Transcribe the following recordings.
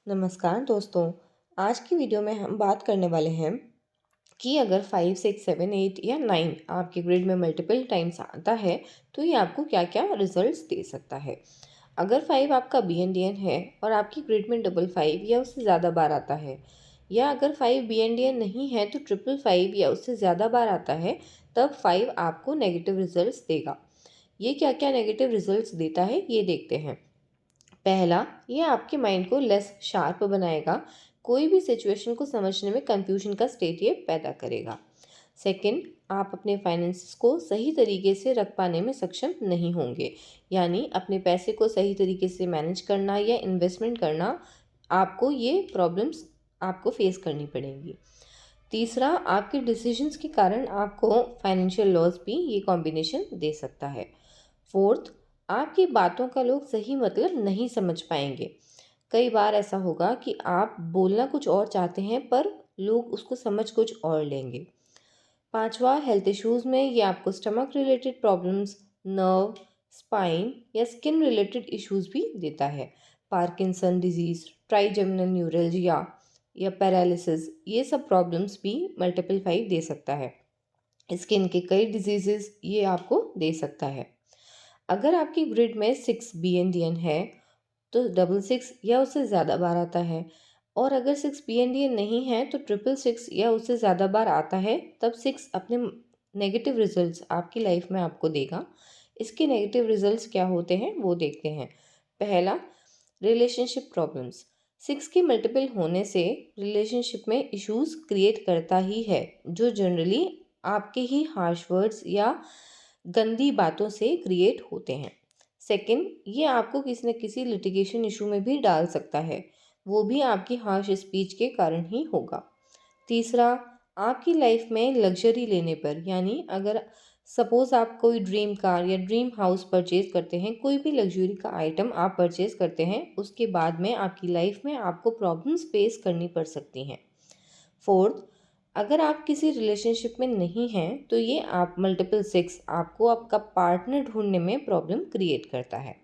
नमस्कार दोस्तों। आज की वीडियो में हम बात करने वाले हैं कि अगर 5, 6, 7, 8 या 9 आपके ग्रिड में मल्टीपल टाइम्स आता है तो ये आपको क्या-क्या रिजल्ट्स दे सकता है। अगर 5 आपका BNDN है और आपकी ग्रिड में डबल 5 या उससे ज़्यादा बार आता है, या अगर 5 BNDN नहीं है तो ट्रिपल 5 या उससे ज़्यादा बार आता है, तब 5 आपको नेगेटिव रिजल्ट्स देगा। ये क्या-क्या नेगेटिव रिजल्ट्स देता है ये देखते हैं। पहला, ये आपके माइंड को लेस शार्प बनाएगा। कोई भी सिचुएशन को समझने में कंफ्यूजन का स्टेट ये पैदा करेगा। सेकंड, आप अपने फाइनेंसेस को सही तरीके से रख पाने में सक्षम नहीं होंगे। यानी अपने पैसे को सही तरीके से मैनेज करना या इन्वेस्टमेंट करना, आपको ये प्रॉब्लम्स आपको फेस करनी पड़ेंगी। तीसरा, आपके डिसीजंस के कारण आपको फाइनेंशियल लॉस भी ये कॉम्बिनेशन दे सकता है। फोर्थ, आपकी बातों का लोग सही मतलब नहीं समझ पाएंगे। कई बार ऐसा होगा कि आप बोलना कुछ और चाहते हैं पर लोग उसको समझ कुछ और लेंगे। पांचवा, हेल्थ इश्यूज में ये आपको stomach related problems, nerve, spine या स्किन रिलेटेड इश्यूज भी देता है। पार्किंसन डिजीज, ट्राइजेमिनल न्यूरल्जिया या पैरालिसिस, ये सब प्रॉब्लम्स भी मल्टीपल 5 दे सकता है। स्किन के कई डिजीजेस ये आपको दे सकता है। अगर आपकी ग्रिड में 6 BNDN है तो डबल 6 या उससे ज़्यादा बार आता है, और अगर 6 BNDN नहीं है तो ट्रिपल 6 या उससे ज़्यादा बार आता है, तब 6 अपने नेगेटिव रिजल्ट्स आपकी लाइफ में आपको देगा। इसके नेगेटिव रिजल्ट्स क्या होते हैं वो देखते हैं। पहला, रिलेशनशिप प्रॉब्लम्स। 6 के मल्टीपल होने से रिलेशनशिप में इश्यूज क्रिएट करता ही है, जो जनरली आपके ही हार्श वर्ड्स या गंदी बातों से क्रिएट होते हैं। सेकंड, ये आपको किसी न किसी लिटिगेशन इशू में भी डाल सकता है, वो भी आपकी हार्श स्पीच के कारण ही होगा। तीसरा, आपकी लाइफ में लग्जरी लेने पर, यानी अगर सपोज आप कोई ड्रीम कार या ड्रीम हाउस परचेज करते हैं, कोई भी लग्जरी का आइटम आप परचेज करते हैं, उसके बाद में आपकी लाइफ में आपको प्रॉब्लम्स फेस करनी पड़ सकती हैं। फोर्थ, अगर आप किसी रिलेशनशिप में नहीं हैं तो ये आप मल्टीपल 6 आपको आपका पार्टनर ढूंढने में प्रॉब्लम क्रिएट करता है।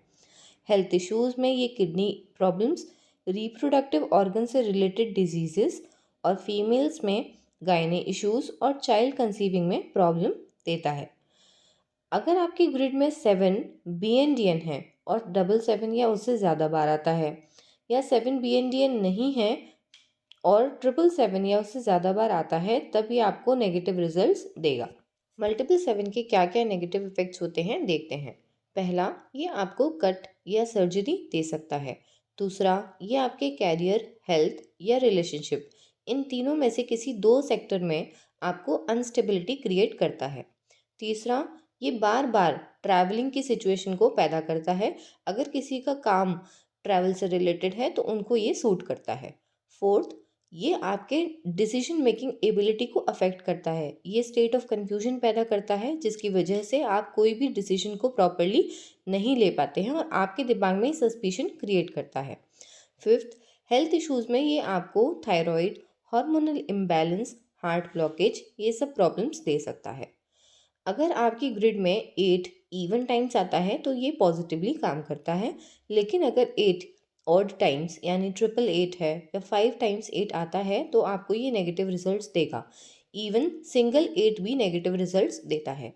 हेल्थ इश्यूज में ये किडनी प्रॉब्लम्स, रिप्रोडक्टिव ऑर्गन से रिलेटेड डिजीजेस और फीमेल्स में गायने इश्यूज और चाइल्ड कंसीविंग में प्रॉब्लम देता है। अगर आपकी ग्रिड में 7 BNDN है और डबल 7 या उससे ज़्यादा बार आता है, या 7 BNDN नहीं है और ट्रिपल 7 या उससे ज़्यादा बार आता है, तब ये आपको नेगेटिव रिजल्ट्स देगा। मल्टीपल 7 के क्या क्या नेगेटिव इफेक्ट्स होते हैं देखते हैं। पहला, ये आपको कट या सर्जरी दे सकता है। दूसरा, ये आपके कैरियर, हेल्थ या रिलेशनशिप, इन तीनों में से किसी दो सेक्टर में आपको अनस्टेबिलिटी क्रिएट करता है। तीसरा, ये बार बार ट्रैवलिंग की सिचुएशन को पैदा करता है। अगर किसी का काम ट्रैवल से रिलेटेड है तो उनको ये सूट करता है। फोर्थ, ये आपके डिसीजन मेकिंग एबिलिटी को अफेक्ट करता है। ये स्टेट ऑफ कंफ्यूजन पैदा करता है जिसकी वजह से आप कोई भी डिसीजन को प्रॉपरली नहीं ले पाते हैं और आपके दिमाग में सस्पिशन क्रिएट करता है। फिफ्थ, हेल्थ इश्यूज में ये आपको thyroid, hormonal imbalance, heart blockage, ये सब प्रॉब्लम्स दे सकता है। अगर आपकी ग्रिड में 8 इवन टाइम्स आता है तो ये पॉजिटिवली काम करता है, लेकिन अगर 8 ऑड टाइम्स यानी ट्रिपल 8 है या 5 टाइम्स 8 आता है तो आपको ये नेगेटिव रिजल्ट्स देगा। इवन सिंगल 8 भी नेगेटिव रिजल्ट्स देता है।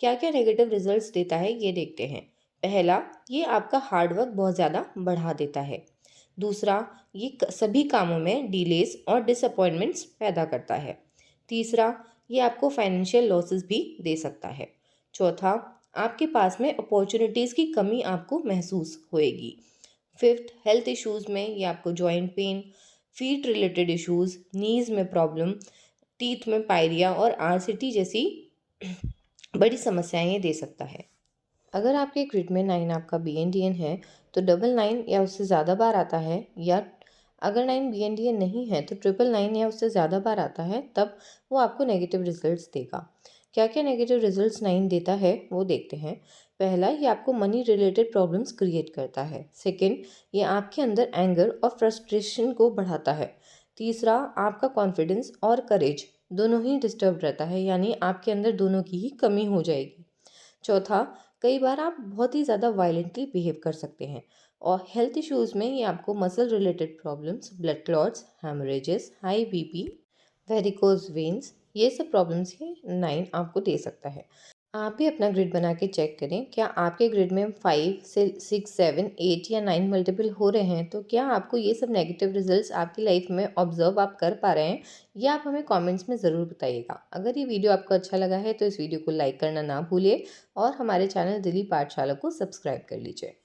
क्या क्या नेगेटिव रिजल्ट्स देता है ये देखते हैं। पहला, ये आपका हार्डवर्क बहुत ज़्यादा बढ़ा देता है। दूसरा, ये सभी कामों में डिलेस और डिसअपॉइंटमेंट्स पैदा करता है। तीसरा, ये आपको फाइनेंशियल लॉसेस भी दे सकता है। चौथा, आपके पास में अपॉर्चुनिटीज़ की कमी आपको महसूस होएगी। फिफ्थ, हेल्थ इश्यूज़ में ये आपको joint pain, feet related issues, knees में प्रॉब्लम, टीथ में पायरिया और आरसीटी जैसी बड़ी समस्याएं ये दे सकता है। अगर आपके ग्रिड में 9 आपका BNDN है तो डबल 9 या उससे ज़्यादा बार आता है, या अगर 9 BNDN नहीं है तो ट्रिपल 9 या उससे ज़्यादा बार आता है, तब वो आपको नेगेटिव रिजल्ट्स देगा। क्या क्या नेगेटिव रिजल्ट्स 9 देता है वो देखते हैं। पहला, ये आपको मनी रिलेटेड प्रॉब्लम्स क्रिएट करता है। सेकंड, ये आपके अंदर एंगर और फ्रस्ट्रेशन को बढ़ाता है। तीसरा, आपका कॉन्फिडेंस और करेज दोनों ही डिस्टर्ब रहता है, यानी आपके अंदर दोनों की ही कमी हो जाएगी। चौथा, कई बार आप बहुत ही ज़्यादा वायलेंटली बिहेव कर सकते हैं। और हेल्थ इश्यूज़ में ये आपको muscle related problems, blood clots, haemorrhages, high BP, varicose veins, ये सब प्रॉब्लम्स ये 9 आपको दे सकता है। आप भी अपना ग्रिड बना के चेक करें, क्या आपके ग्रिड में 5 से 6, 7, 8 या 9 मल्टीपल हो रहे हैं, तो क्या आपको ये सब नेगेटिव रिजल्ट्स आपकी लाइफ में ऑब्जर्व आप कर पा रहे हैं? ये आप हमें कमेंट्स में ज़रूर बताइएगा। अगर ये वीडियो आपको अच्छा लगा है तो इस वीडियो को लाइक करना ना भूलिए और हमारे चैनल दिली पाठशाला को सब्सक्राइब कर लीजिए।